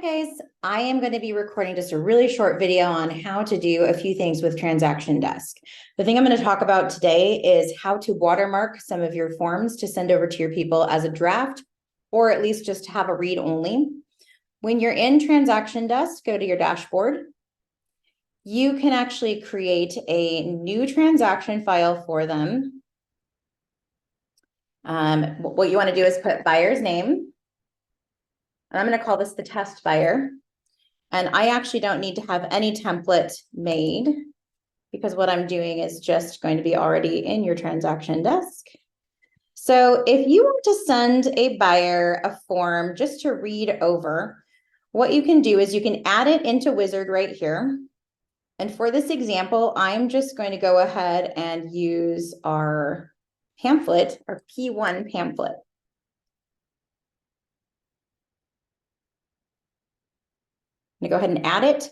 Hi guys, I am going to be recording just a really short video on how to do a few things with Transaction Desk. The thing I'm going to talk about today is how to watermark some of your forms to send over to your people as a draft, or at least just have a read only. When you're in Transaction Desk, go to your dashboard. You can actually create a new transaction file for them. What you want to do is put buyer's name. I'm going to call this the test buyer. And I actually don't need to have any template made because what I'm doing is just going to be already in your Transaction Desk. So if you want to send a buyer a form just to read over, what you can do is you can add it into Wizard right here. And for this example, I'm just going to go ahead and use our pamphlet, our P1 pamphlet. I'm going to go ahead and add it.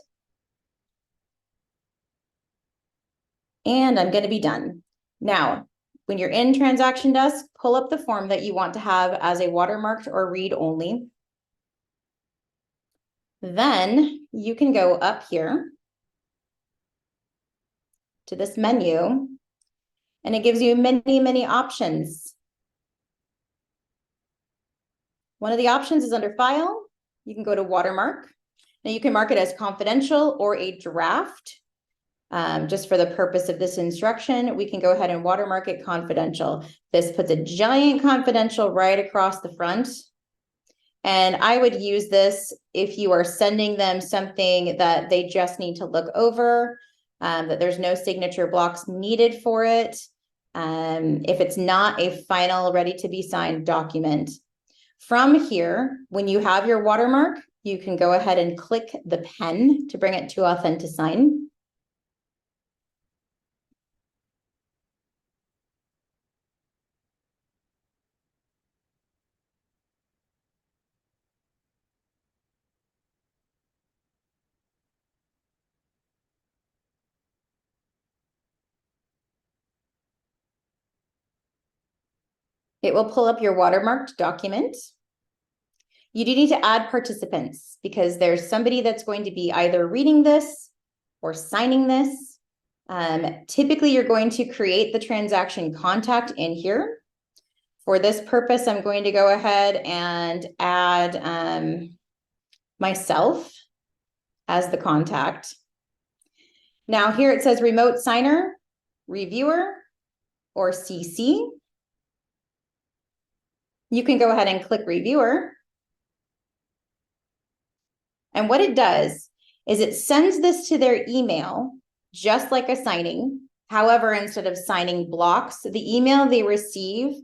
And I'm going to be done. Now, when you're in Transaction Desk, pull up the form that you want to have as a watermarked or read only. Then you can go up here to this menu, and it gives you many, many options. One of the options is under File. You can go to Watermark. Now you can mark it as confidential or a draft. Just for the purpose of this instruction, we can go ahead and watermark it confidential. This puts a giant confidential right across the front. And I would use this if you are sending them something that they just need to look over, that there's no signature blocks needed for it. If it's not a final ready to be signed document. From here, when you have your watermark, you can go ahead and click the pen to bring it to Authentic Sign. It will pull up your watermarked document. You do need to add participants because there's somebody that's going to be either reading this or signing this. Typically, you're going to create the transaction contact in here. For this purpose, I'm going to go ahead and add myself as the contact. Now here it says remote signer, reviewer, or CC. You can go ahead and click reviewer. And what it does is it sends this to their email, just like a signing. However, instead of signing blocks, the email they receive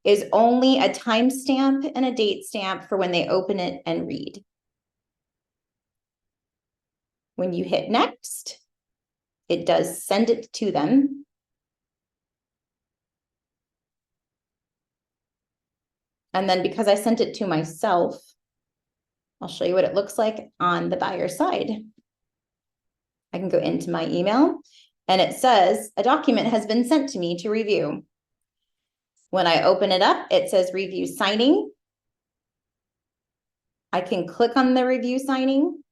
is only a timestamp and a date stamp for when they open it and read. When you hit next, it does send it to them. And then because I sent it to myself, I'll show you what it looks like on the buyer side. I can go into my email and it says a document has been sent to me to review. When I open it up, it says review signing. I can click on the review signing,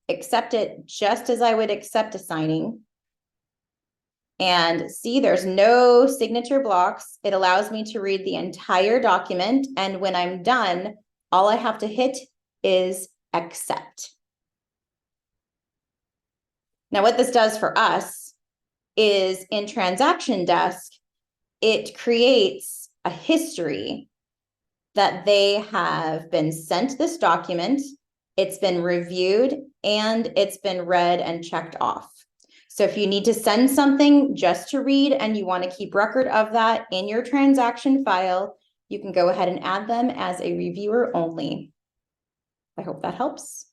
accept it just as I would accept a signing. And see, there's no signature blocks. It allows me to read the entire document. And when I'm done, all I have to hit is accept. Now, what this does for us is in Transaction Desk, it creates a history that they have been sent this document, it's been reviewed, and it's been read and checked off. So if you need to send something just to read and you want to keep record of that in your transaction file, you can go ahead and add them as a reviewer only. I hope that helps.